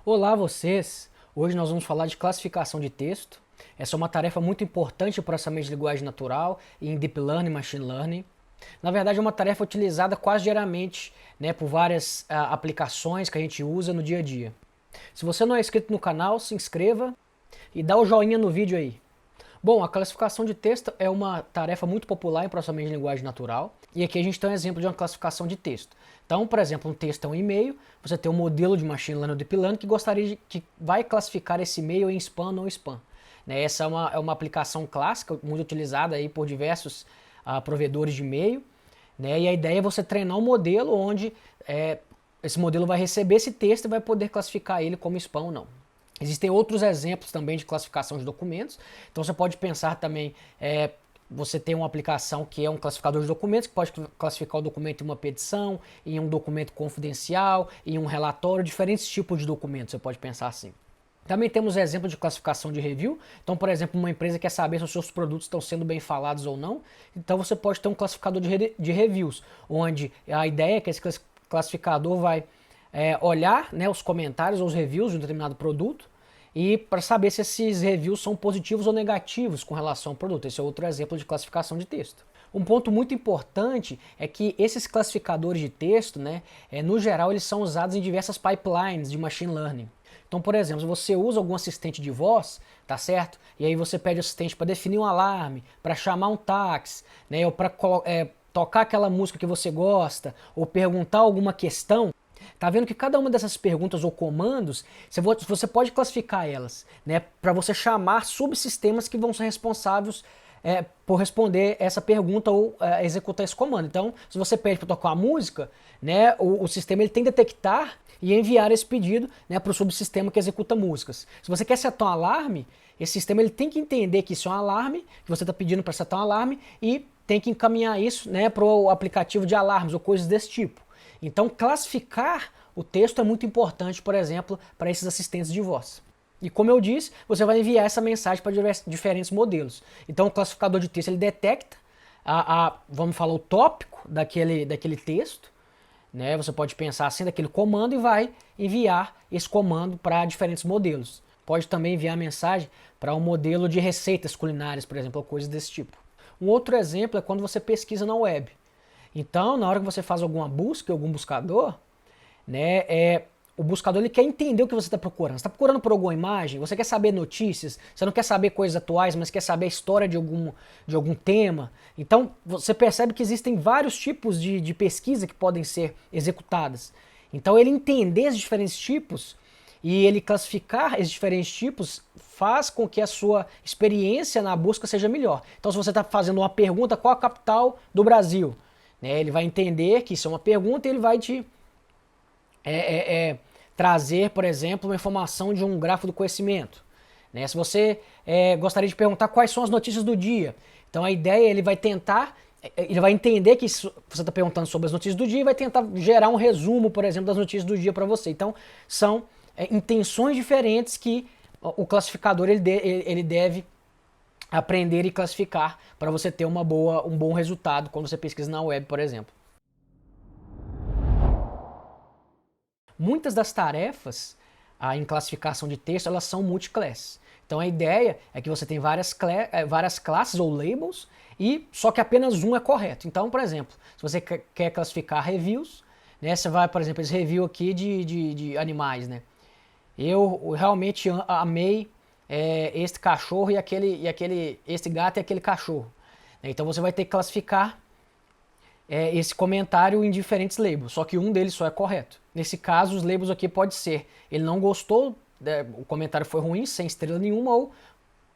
Olá vocês! Hoje nós vamos falar de classificação de texto. Essa é uma tarefa muito importante para o processamento de linguagem natural e em Deep Learning e Machine Learning. Na verdade é uma tarefa utilizada quase diariamente, né, por várias aplicações que a gente usa no dia a dia. Se você não é inscrito no canal, se inscreva e dá o joinha no vídeo aí. Bom, a classificação de texto é uma tarefa muito popular em processamento de linguagem natural, e aqui a gente tem um exemplo de uma classificação de texto. Então, por exemplo, um texto é um e-mail, você tem um modelo de machine learning ou deep learning que vai classificar esse e-mail em spam ou não spam. Né, essa é uma aplicação clássica, muito utilizada aí por diversos provedores de e-mail, né, e a ideia é você treinar um modelo onde esse modelo vai receber esse texto e vai poder classificar ele como spam ou não. Existem outros exemplos também de classificação de documentos. Então você pode pensar também, você tem uma aplicação que é um classificador de documentos, que pode classificar o documento em uma petição, em um documento confidencial, em um relatório, diferentes tipos de documentos, você pode pensar assim. Também temos exemplo de classificação de review. Então, por exemplo, uma empresa quer saber se os seus produtos estão sendo bem falados ou não. Então você pode ter um classificador de reviews, onde a ideia é que esse classificador vai olhar, né, os comentários ou os reviews de um determinado produto e para saber se esses reviews são positivos ou negativos com relação ao produto. Esse é outro exemplo de classificação de texto. Um ponto muito importante é que esses classificadores de texto, né, no geral, eles são usados em diversas pipelines de machine learning. Então, por exemplo, se você usa algum assistente de voz, tá certo? E aí você pede o assistente para definir um alarme, para chamar um táxi, né, ou para tocar aquela música que você gosta, ou perguntar alguma questão. Tá vendo que cada uma dessas perguntas ou comandos, você pode classificar elas, né, para você chamar subsistemas que vão ser responsáveis por responder essa pergunta ou executar esse comando. Então, se você pede para tocar uma música, né, o sistema ele tem que detectar e enviar esse pedido, né, para o subsistema que executa músicas. Se você quer setar um alarme, esse sistema ele tem que entender que isso é um alarme, que você está pedindo para setar um alarme e tem que encaminhar isso, né, para o aplicativo de alarmes ou coisas desse tipo. Então, classificar o texto é muito importante, por exemplo, para esses assistentes de voz. E como eu disse, você vai enviar essa mensagem para diferentes modelos. Então, o classificador de texto ele detecta, vamos falar, o tópico daquele texto, né? Você pode pensar assim, daquele comando, e vai enviar esse comando para diferentes modelos. Pode também enviar mensagem para um modelo de receitas culinárias, por exemplo, ou coisas desse tipo. Um outro exemplo é quando você pesquisa na web. Então, na hora que você faz alguma busca, algum buscador, né, o buscador ele quer entender o que você está procurando. Você está procurando por alguma imagem, você quer saber notícias, você não quer saber coisas atuais, mas quer saber a história de algum tema. Então, você percebe que existem vários tipos de pesquisa que podem ser executadas. Então, ele entender esses diferentes tipos e ele classificar esses diferentes tipos faz com que a sua experiência na busca seja melhor. Então, se você está fazendo uma pergunta, qual a capital do Brasil? Né, ele vai entender que isso é uma pergunta e ele vai te trazer, por exemplo, uma informação de um grafo do conhecimento. Né? Se você gostaria de perguntar quais são as notícias do dia, então a ideia ele vai tentar, ele vai entender que você está perguntando sobre as notícias do dia e vai tentar gerar um resumo, por exemplo, das notícias do dia para você. Então são intenções diferentes que o classificador ele deve aprender e classificar para você ter um bom resultado quando você pesquisa na web, por exemplo. Muitas das tarefas em classificação de texto, elas são multiclass. Então a ideia é que você tem várias classes ou labels, e só que apenas um é correto. Então, por exemplo, se você quer classificar reviews, né, você vai, por exemplo, esse review aqui de animais, né? Eu realmente amei este cachorro este gato e aquele cachorro. Então você vai ter que classificar esse comentário em diferentes labels, só que um deles só é correto. Nesse caso, os labels aqui pode ser, ele não gostou, o comentário foi ruim, sem estrela nenhuma, ou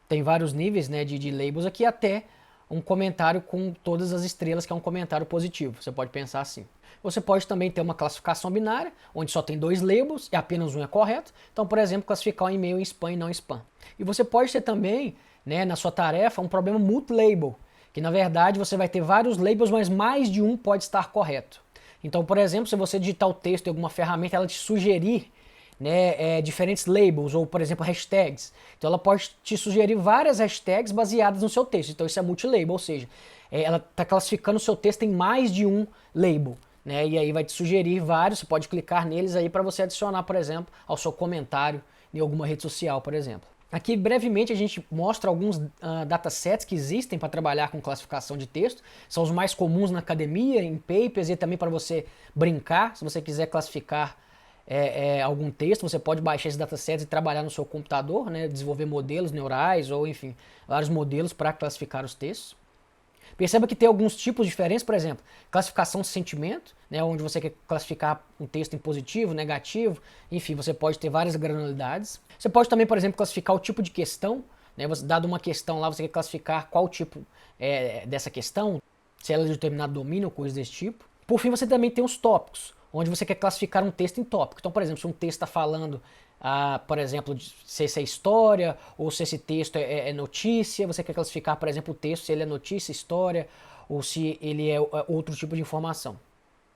tem vários níveis, né, de labels aqui, até um comentário com todas as estrelas, que é um comentário positivo. Você pode pensar assim. Você pode também ter uma classificação binária, onde só tem dois labels e apenas um é correto. Então, por exemplo, classificar um e-mail em spam e não spam. E você pode ter também, né, na sua tarefa, um problema multi-label, que na verdade você vai ter vários labels, mas mais de um pode estar correto. Então, por exemplo, se você digitar o texto em alguma ferramenta, ela te sugerir, né, diferentes labels, ou por exemplo hashtags. Então ela pode te sugerir várias hashtags baseadas no seu texto. Então isso é multilabel, ou seja, ela está classificando o seu texto em mais de um label. né? E aí vai te sugerir vários, você pode clicar neles aí para você adicionar, por exemplo, ao seu comentário em alguma rede social, por exemplo. Aqui brevemente a gente mostra alguns datasets que existem para trabalhar com classificação de texto. São os mais comuns na academia, em papers e também para você brincar. Se você quiser classificar algum texto, você pode baixar esses datasets e trabalhar no seu computador, né? Desenvolver modelos neurais ou enfim, vários modelos para classificar os textos. Perceba que tem alguns tipos diferentes, por exemplo, classificação de sentimento, né, onde você quer classificar um texto em positivo, negativo, enfim, você pode ter várias granularidades. Você pode também, por exemplo, classificar o tipo de questão, né, dado uma questão lá, você quer classificar qual tipo dessa questão, se ela é de determinado domínio ou coisa desse tipo. Por fim, você também tem os tópicos, onde você quer classificar um texto em tópico. Então, por exemplo, se um texto está falando por exemplo, se esse é história ou se esse texto é notícia, você quer classificar, por exemplo, o texto se ele é notícia, história ou se ele é outro tipo de informação.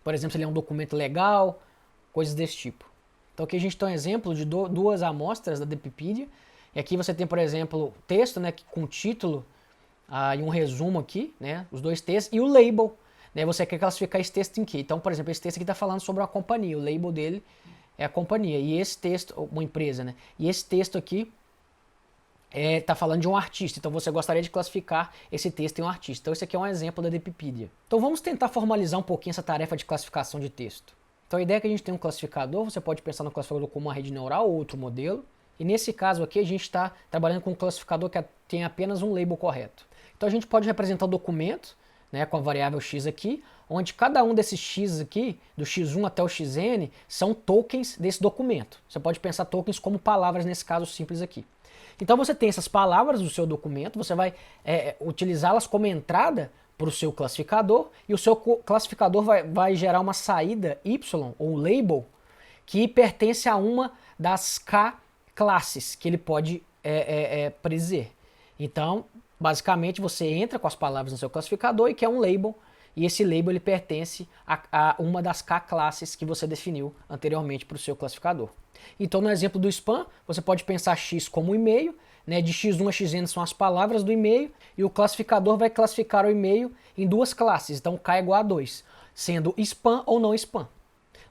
Por exemplo, se ele é um documento legal, coisas desse tipo. Então aqui a gente tem um exemplo de duas amostras da Depipedia. E aqui você tem, por exemplo, texto, né, com título e um resumo aqui, né, os dois textos, e o label. Né, você quer classificar esse texto em quê? Então, por exemplo, esse texto aqui está falando sobre uma companhia, o label dele é a companhia. E esse texto, uma empresa, né? E esse texto aqui está falando de um artista. Então você gostaria de classificar esse texto em um artista. Então esse aqui é um exemplo da Depipedia. Então vamos tentar formalizar um pouquinho essa tarefa de classificação de texto. Então a ideia é que a gente tem um classificador, você pode pensar no classificador como uma rede neural ou outro modelo. E nesse caso aqui a gente está trabalhando com um classificador que tem apenas um label correto. Então a gente pode representar o documento, né, com a variável x aqui, onde cada um desses x aqui, do x1 até o xn, são tokens desse documento. Você pode pensar tokens como palavras nesse caso simples aqui. Então você tem essas palavras do seu documento, você vai utilizá-las como entrada para o seu classificador, e o seu classificador vai gerar uma saída y, ou label, que pertence a uma das k classes que ele pode predizer. Então, basicamente, você entra com as palavras no seu classificador e quer um label, e esse label ele pertence a uma das K classes que você definiu anteriormente para o seu classificador. Então, no exemplo do spam, você pode pensar x como e-mail, né, de x1 a xn são as palavras do e-mail, e o classificador vai classificar o e-mail em duas classes, então K é igual a 2, sendo spam ou não spam.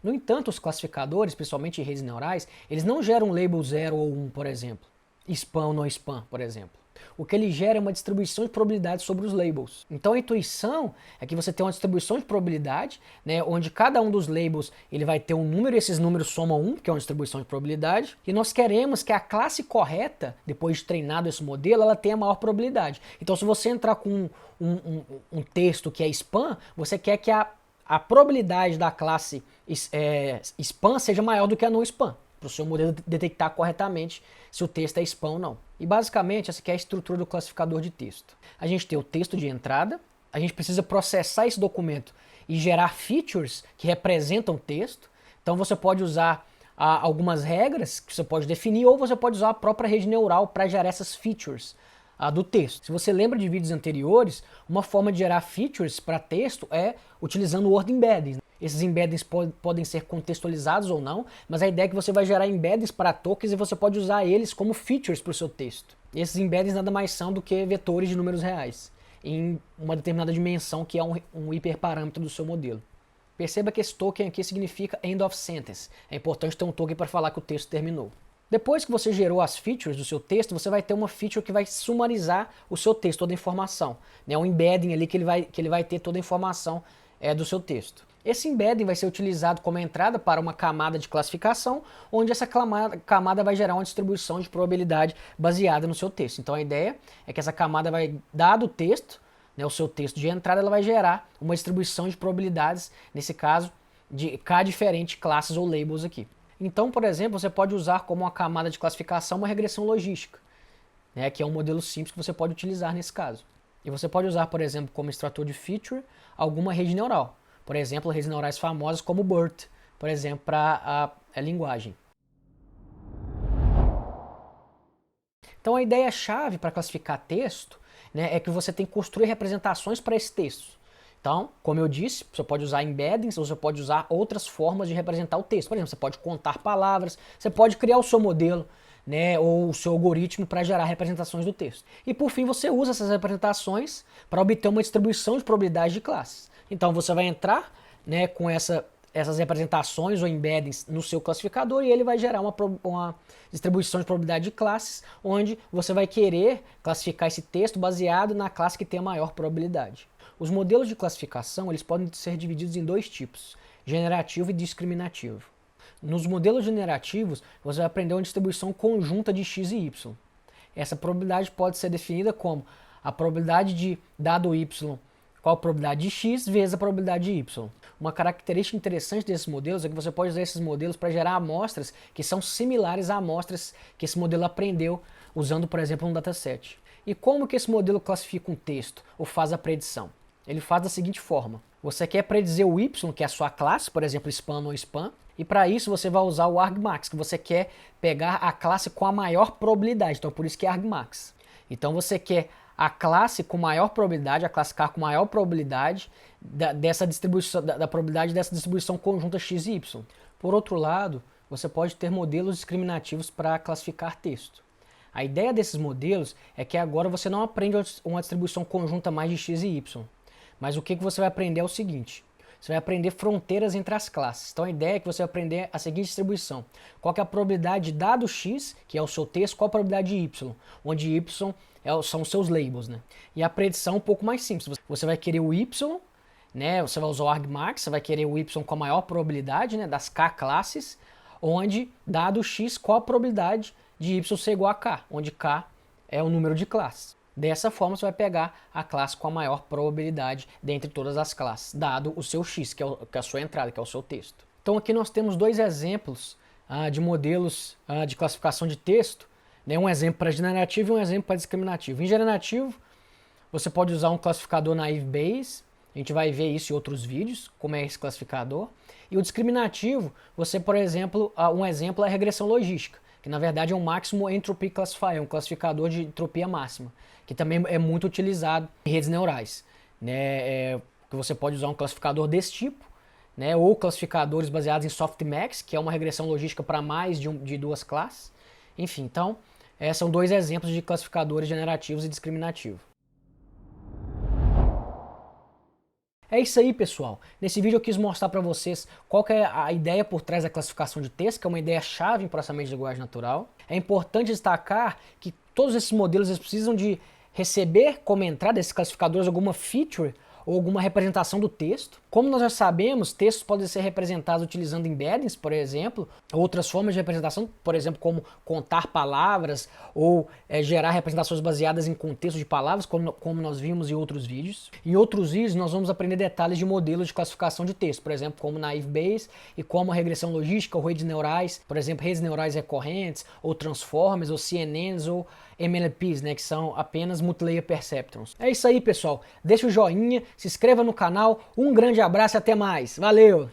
No entanto, os classificadores, principalmente em redes neurais, eles não geram label 0 ou 1, por exemplo, spam ou não spam, por exemplo. O que ele gera é uma distribuição de probabilidade sobre os labels. Então a intuição é que você tem uma distribuição de probabilidade, né, onde cada um dos labels ele vai ter um número e esses números somam 1, que é uma distribuição de probabilidade. E nós queremos que a classe correta, depois de treinado esse modelo, ela tenha maior probabilidade. Então se você entrar com um texto que é spam, você quer que a probabilidade da classe spam seja maior do que a não spam, para o seu modelo detectar corretamente se o texto é spam ou não. E basicamente essa aqui é a estrutura do classificador de texto. A gente tem o texto de entrada, a gente precisa processar esse documento e gerar features que representam o texto. Então você pode usar algumas regras que você pode definir ou você pode usar a própria rede neural para gerar essas features do texto. Se você lembra de vídeos anteriores, uma forma de gerar features para texto é utilizando word embeddings. Esses embeddings podem ser contextualizados ou não, mas a ideia é que você vai gerar embeddings para tokens e você pode usar eles como features para o seu texto. E esses embeddings nada mais são do que vetores de números reais, em uma determinada dimensão que é um hiperparâmetro do seu modelo. Perceba que esse token aqui significa end of sentence. É importante ter um token para falar que o texto terminou. Depois que você gerou as features do seu texto, você vai ter uma feature que vai sumarizar o seu texto, toda a informação. É um embedding ali que ele vai ter toda a informação do seu texto. Esse embedding vai ser utilizado como entrada para uma camada de classificação, onde essa camada vai gerar uma distribuição de probabilidade baseada no seu texto. Então a ideia é que essa camada vai, dado o texto, né, o seu texto de entrada, ela vai gerar uma distribuição de probabilidades, nesse caso, de K diferentes classes ou labels aqui. Então, por exemplo, você pode usar como uma camada de classificação uma regressão logística, né, que é um modelo simples que você pode utilizar nesse caso. E você pode usar, por exemplo, como extrator de feature, alguma rede neural. Por exemplo, redes neurais famosas como BERT, por exemplo, para a linguagem. Então a ideia-chave para classificar texto, né, é que você tem que construir representações para esse texto. Então, como eu disse, você pode usar embeddings ou você pode usar outras formas de representar o texto. Por exemplo, você pode contar palavras, você pode criar o seu modelo, né, ou o seu algoritmo para gerar representações do texto. E por fim, você usa essas representações para obter uma distribuição de probabilidade de classes. Então você vai entrar, né, com essas representações ou embeddings no seu classificador e ele vai gerar uma distribuição de probabilidade de classes, onde você vai querer classificar esse texto baseado na classe que tem a maior probabilidade. Os modelos de classificação eles podem ser divididos em dois tipos, generativo e discriminativo. Nos modelos generativos, você vai aprender uma distribuição conjunta de x e y. Essa probabilidade pode ser definida como a probabilidade de dado y qual a probabilidade de x vezes a probabilidade de y. Uma característica interessante desses modelos é que você pode usar esses modelos para gerar amostras que são similares a amostras que esse modelo aprendeu usando, por exemplo, um dataset. E como que esse modelo classifica um texto ou faz a predição? Ele faz da seguinte forma. Você quer predizer o y, que é a sua classe, por exemplo, span ou spam, e para isso você vai usar o argmax, que você quer pegar a classe com a maior probabilidade, então por isso que é argmax. Então você quer a classe com maior probabilidade, a classe K com maior probabilidade dessa distribuição, da probabilidade dessa distribuição conjunta x e y. Por outro lado, você pode ter modelos discriminativos para classificar texto. A ideia desses modelos é que agora você não aprende uma distribuição conjunta mais de x e y, mas o que você vai aprender é o seguinte. Você vai aprender fronteiras entre as classes. Então a ideia é que você vai aprender a seguinte distribuição. Qual que é a probabilidade de dado x, que é o seu texto, qual a probabilidade de y, onde y são os seus labels, né? E a predição é um pouco mais simples. Você vai querer o y, né? Você vai usar o argmax, você vai querer o y com a maior probabilidade, né? Das k classes, onde dado x, qual a probabilidade de y ser igual a k, onde k é o número de classes. Dessa forma você vai pegar a classe com a maior probabilidade dentre todas as classes, dado o seu x, que é a sua entrada, que é o seu texto. Então aqui nós temos dois exemplos de modelos de classificação de texto, né? Um exemplo para generativo e um exemplo para discriminativo. Em generativo, você pode usar um classificador naive Bayes, a gente vai ver isso em outros vídeos, como é esse classificador. E o discriminativo, você, por exemplo, um exemplo é a regressão logística, que na verdade é um Maximum Entropy Classifier, um classificador de entropia máxima, que também é muito utilizado em redes neurais, né? Que você pode usar um classificador desse tipo, né? Ou classificadores baseados em softmax, que é uma regressão logística para mais de duas classes. Enfim, então, são dois exemplos de classificadores generativos e discriminativos. É isso aí, pessoal. Nesse vídeo eu quis mostrar para vocês qual que é a ideia por trás da classificação de texto, que é uma ideia chave em processamento de linguagem natural. É importante destacar que todos esses modelos eles precisam de receber como entrada desses classificadores alguma feature ou alguma representação do texto. Como nós já sabemos, textos podem ser representados utilizando embeddings, por exemplo, outras formas de representação, por exemplo, como contar palavras ou gerar representações baseadas em contexto de palavras, como nós vimos em outros vídeos. Em outros vídeos, nós vamos aprender detalhes de modelos de classificação de texto, por exemplo, como naive Bayes e como a regressão logística ou redes neurais, por exemplo, redes neurais recorrentes, ou transformers, ou CNNs, ou MLPs, né, que são apenas multilayer perceptrons. É isso aí, pessoal. Deixa o joinha, se inscreva no canal. Um grande abraço e até mais. Valeu!